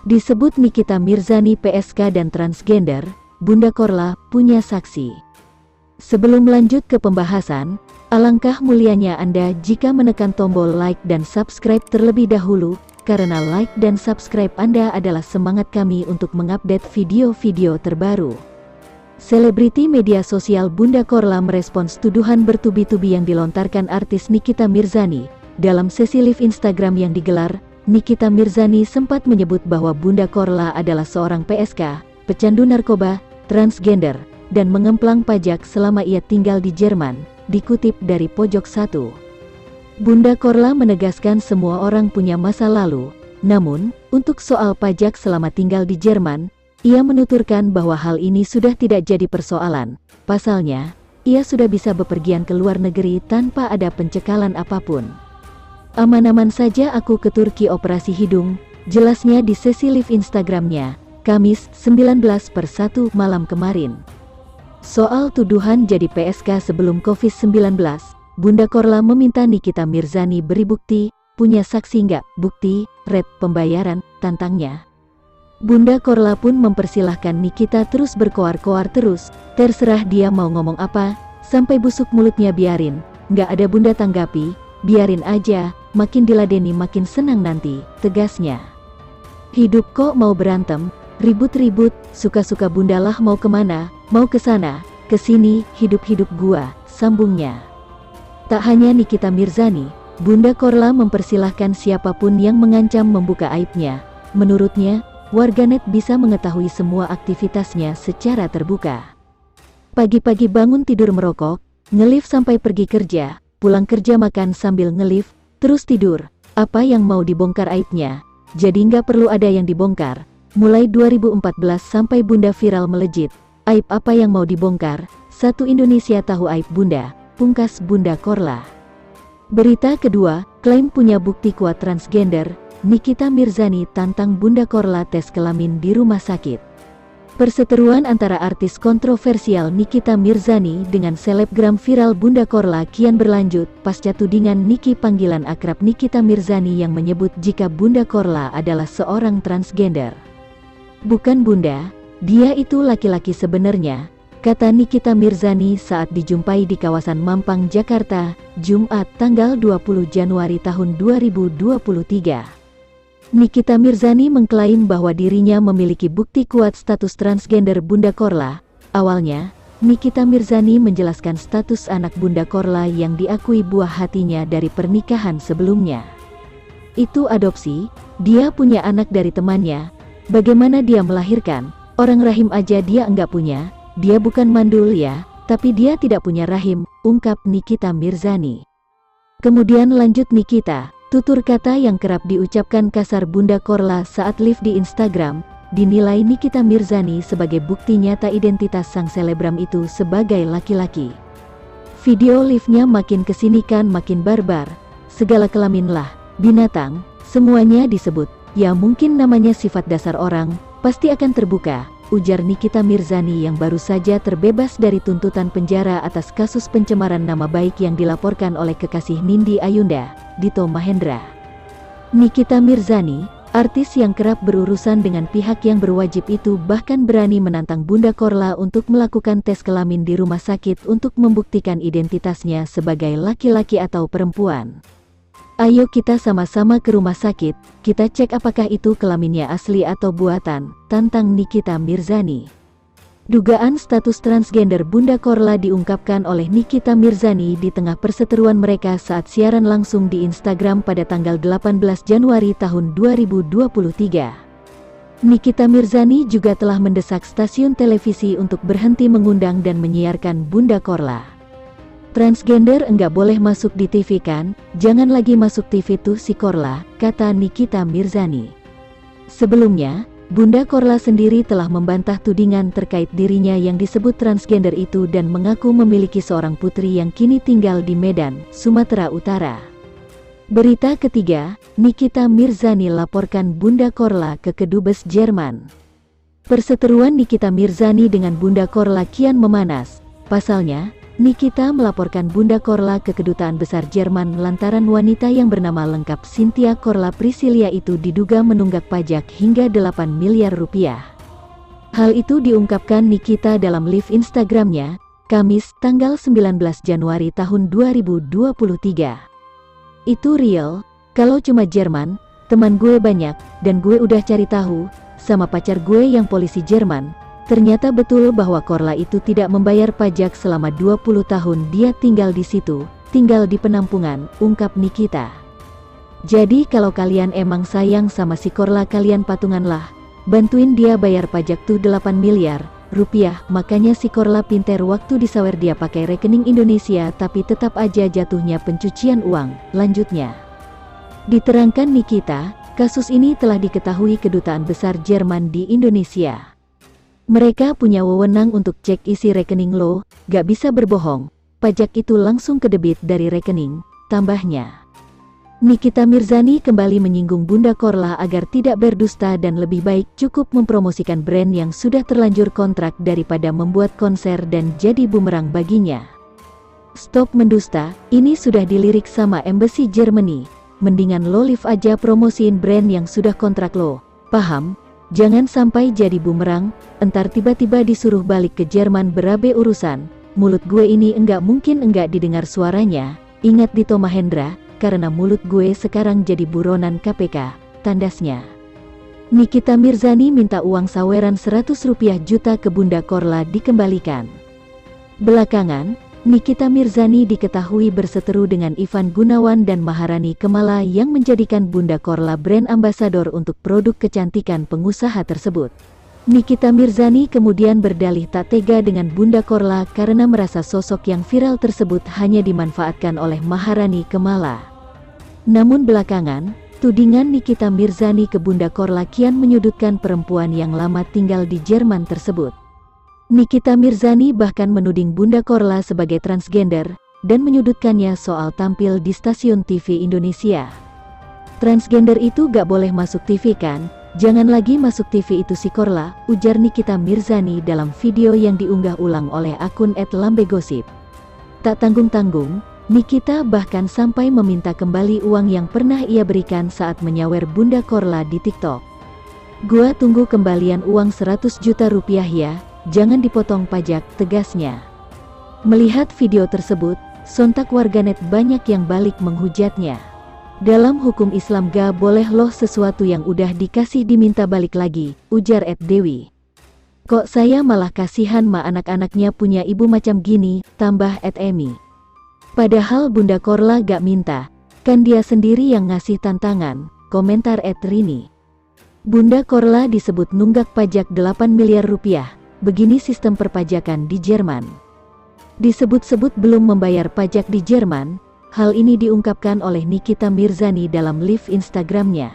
Disebut Nikita Mirzani PSK dan transgender, Bunda Korla punya saksi. Sebelum lanjut ke pembahasan, alangkah mulianya Anda jika menekan tombol like dan subscribe terlebih dahulu, karena like dan subscribe Anda adalah semangat kami untuk mengupdate video-video terbaru. Selebriti media sosial Bunda Korla merespons tuduhan bertubi-tubi yang dilontarkan artis Nikita Mirzani. Dalam sesi live Instagram yang digelar, Nikita Mirzani sempat menyebut bahwa Bunda Korla adalah seorang PSK, pecandu narkoba, transgender, dan mengemplang pajak selama ia tinggal di Jerman, dikutip dari Pojok 1. Bunda Korla menegaskan semua orang punya masa lalu, namun, untuk soal pajak selama tinggal di Jerman, ia menuturkan bahwa hal ini sudah tidak jadi persoalan. Pasalnya, ia sudah bisa bepergian ke luar negeri tanpa ada pencekalan apapun. Aman-aman saja aku ke Turki operasi hidung, jelasnya di sesi live Instagramnya, Kamis 19/1 malam kemarin. Soal tuduhan jadi PSK sebelum Covid-19, Bunda Korla meminta Nikita Mirzani beri bukti, punya saksi nggak, bukti, red, pembayaran, tantangnya. Bunda Korla pun mempersilahkan Nikita terus berkoar-koar terus, terserah dia mau ngomong apa, sampai busuk mulutnya biarin, nggak ada Bunda tanggapi, biarin aja, makin diladeni makin senang nanti, tegasnya. Hidup kok mau berantem, ribut-ribut, suka-suka Bunda lah mau kemana, mau kesana, kesini, hidup-hidup gua, sambungnya. Tak hanya Nikita Mirzani, Bunda Korla mempersilahkan siapapun yang mengancam membuka aibnya. Menurutnya, warganet bisa mengetahui semua aktivitasnya secara terbuka. Pagi-pagi bangun tidur merokok, nge-live sampai pergi kerja, pulang kerja makan sambil nge-live, terus tidur, apa yang mau dibongkar aibnya, jadi nggak perlu ada yang dibongkar. Mulai 2014 sampai Bunda viral melejit, aib apa yang mau dibongkar, satu Indonesia tahu aib Bunda, pungkas Bunda Korla. Berita kedua, klaim punya bukti kuat transgender, Nikita Mirzani tantang Bunda Korla tes kelamin di rumah sakit. Perseteruan antara artis kontroversial Nikita Mirzani dengan selebgram viral Bunda Korla kian berlanjut pasca tudingan Niki panggilan akrab Nikita Mirzani yang menyebut jika Bunda Korla adalah seorang transgender. Bukan Bunda, dia itu laki-laki sebenarnya, kata Nikita Mirzani saat dijumpai di kawasan Mampang, Jakarta, Jumat tanggal 20 Januari tahun 2023. Nikita Mirzani mengklaim bahwa dirinya memiliki bukti kuat status transgender Bunda Korla. Awalnya, Nikita Mirzani menjelaskan status anak Bunda Korla yang diakui buah hatinya dari pernikahan sebelumnya. Itu adopsi, dia punya anak dari temannya. Bagaimana dia melahirkan? Orang rahim aja dia enggak punya, dia bukan mandul ya, tapi dia tidak punya rahim, ungkap Nikita Mirzani. Kemudian lanjut Nikita, tutur kata yang kerap diucapkan kasar Bunda Korla saat live di Instagram, dinilai Nikita Mirzani sebagai bukti nyata identitas sang selebgram itu sebagai laki-laki. Video live-nya makin kesini kan makin barbar, segala kelamin lah, binatang, semuanya disebut, ya mungkin namanya sifat dasar orang, pasti akan terbuka, ujar Nikita Mirzani yang baru saja terbebas dari tuntutan penjara atas kasus pencemaran nama baik yang dilaporkan oleh kekasih Nindi Ayunda, Dito Mahendra. Nikita Mirzani, artis yang kerap berurusan dengan pihak yang berwajib itu bahkan berani menantang Bunda Korla untuk melakukan tes kelamin di rumah sakit untuk membuktikan identitasnya sebagai laki-laki atau perempuan. Ayo kita sama-sama ke rumah sakit, kita cek apakah itu kelaminnya asli atau buatan, tantang Nikita Mirzani. Dugaan status transgender Bunda Korla diungkapkan oleh Nikita Mirzani di tengah perseteruan mereka saat siaran langsung di Instagram pada tanggal 18 Januari tahun 2023. Nikita Mirzani juga telah mendesak stasiun televisi untuk berhenti mengundang dan menyiarkan Bunda Korla. Transgender enggak boleh masuk di TV kan, jangan lagi masuk TV tuh si Korla, kata Nikita Mirzani. Sebelumnya, Bunda Korla sendiri telah membantah tudingan terkait dirinya yang disebut transgender itu dan mengaku memiliki seorang putri yang kini tinggal di Medan, Sumatera Utara. Berita ketiga, Nikita Mirzani laporkan Bunda Korla ke Kedubes Jerman. Perseteruan Nikita Mirzani dengan Bunda Korla kian memanas, pasalnya, Nikita melaporkan Bunda Korla ke Kedutaan Besar Jerman lantaran wanita yang bernama lengkap Cynthia Korla Priscilia itu diduga menunggak pajak hingga 8 miliar rupiah. Hal itu diungkapkan Nikita dalam live Instagramnya, Kamis, tanggal 19 Januari tahun 2023. Itu real, kalau cuma Jerman, teman gue banyak, dan gue udah cari tahu, sama pacar gue yang polisi Jerman. Ternyata betul bahwa Korla itu tidak membayar pajak selama 20 tahun dia tinggal di situ, tinggal di penampungan, ungkap Nikita. Jadi kalau kalian emang sayang sama si Korla kalian patunganlah, bantuin dia bayar pajak tuh 8 miliar rupiah. Makanya si Korla pinter waktu disawer dia pakai rekening Indonesia tapi tetap aja jatuhnya pencucian uang, lanjutnya. Diterangkan Nikita, kasus ini telah diketahui Kedutaan Besar Jerman di Indonesia. Mereka punya wewenang untuk cek isi rekening lo, gak bisa berbohong, pajak itu langsung kedebit dari rekening, tambahnya. Nikita Mirzani kembali menyinggung Bunda Korla agar tidak berdusta dan lebih baik cukup mempromosikan brand yang sudah terlanjur kontrak daripada membuat konser dan jadi bumerang baginya. Stop mendusta, ini sudah dilirik sama Embassy Germany, mendingan lo live aja promosiin brand yang sudah kontrak lo, paham? Jangan sampai jadi bumerang, entar tiba-tiba disuruh balik ke Jerman berabe urusan. Mulut gue ini enggak mungkin enggak didengar suaranya, ingat Dito Mahendra, karena mulut gue sekarang jadi buronan KPK, tandasnya. Nikita Mirzani minta uang saweran 100 rupiah juta ke Bunda Korla dikembalikan. Belakangan, Nikita Mirzani diketahui berseteru dengan Ivan Gunawan dan Maharani Kemala yang menjadikan Bunda Korla brand ambasador untuk produk kecantikan pengusaha tersebut. Nikita Mirzani kemudian berdalih tak tega dengan Bunda Korla karena merasa sosok yang viral tersebut hanya dimanfaatkan oleh Maharani Kemala. Namun belakangan, tudingan Nikita Mirzani ke Bunda Korla kian menyudutkan perempuan yang lama tinggal di Jerman tersebut. Nikita Mirzani bahkan menuding Bunda Korla sebagai transgender, dan menyudutkannya soal tampil di stasiun TV Indonesia. Transgender itu gak boleh masuk TV kan? Jangan lagi masuk TV itu si Korla, ujar Nikita Mirzani dalam video yang diunggah ulang oleh akun @lambegosip. Tak tanggung-tanggung, Nikita bahkan sampai meminta kembali uang yang pernah ia berikan saat menyawer Bunda Korla di TikTok. Gua tunggu kembalian uang 100 juta rupiah ya, jangan dipotong pajak, tegasnya. Melihat video tersebut, sontak warganet banyak yang balik menghujatnya. Dalam hukum Islam gak boleh loh sesuatu yang udah dikasih diminta balik lagi, ujar @dewi. Kok saya malah kasihan ma anak-anaknya punya ibu macam gini, tambah @emi. Padahal Bunda Korla gak minta, kan dia sendiri yang ngasih tantangan, komentar @rini. Bunda Korla disebut nunggak pajak 8 miliar rupiah. Begini sistem perpajakan di Jerman. Disebut-sebut belum membayar pajak di Jerman, hal ini diungkapkan oleh Nikita Mirzani dalam live Instagramnya.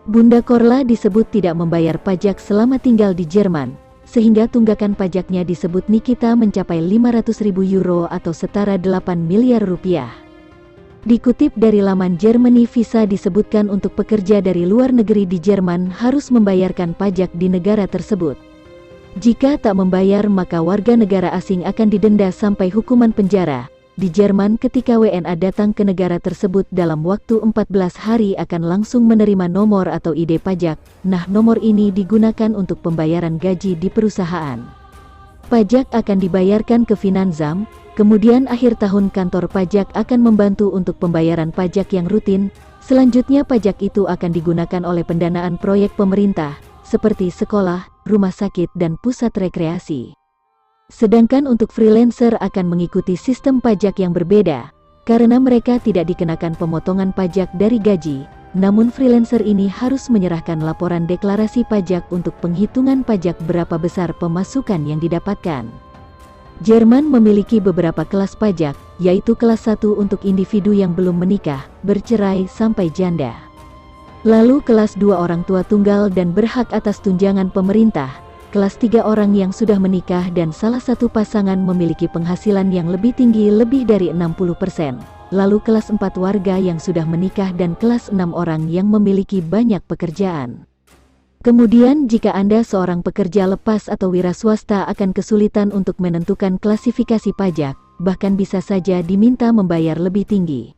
Bunda Korla disebut tidak membayar pajak selama tinggal di Jerman, sehingga tunggakan pajaknya disebut Nikita mencapai 500.000 euro atau setara 8 miliar rupiah. Dikutip dari laman Germany Visa disebutkan untuk pekerja dari luar negeri di Jerman harus membayarkan pajak di negara tersebut. Jika tak membayar maka warga negara asing akan didenda sampai hukuman penjara. Di Jerman ketika WNA datang ke negara tersebut dalam waktu 14 hari akan langsung menerima nomor atau ID pajak. Nah, nomor ini digunakan untuk pembayaran gaji di perusahaan. Pajak akan dibayarkan ke Finanzamt, kemudian akhir tahun kantor pajak akan membantu untuk pembayaran pajak yang rutin. Selanjutnya pajak itu akan digunakan oleh pendanaan proyek pemerintah, seperti sekolah, rumah sakit dan pusat rekreasi. Sedangkan untuk freelancer akan mengikuti sistem pajak yang berbeda, karena mereka tidak dikenakan pemotongan pajak dari gaji, namun freelancer ini harus menyerahkan laporan deklarasi pajak untuk penghitungan pajak berapa besar pemasukan yang didapatkan. Jerman memiliki beberapa kelas pajak, yaitu kelas 1 untuk individu yang belum menikah, bercerai sampai janda. Lalu kelas 2 orang tua tunggal dan berhak atas tunjangan pemerintah, kelas 3 orang yang sudah menikah dan salah satu pasangan memiliki penghasilan yang lebih tinggi lebih dari 60%, lalu kelas 4 warga yang sudah menikah dan kelas 6 orang yang memiliki banyak pekerjaan. Kemudian jika Anda seorang pekerja lepas atau wira swasta akan kesulitan untuk menentukan klasifikasi pajak, bahkan bisa saja diminta membayar lebih tinggi.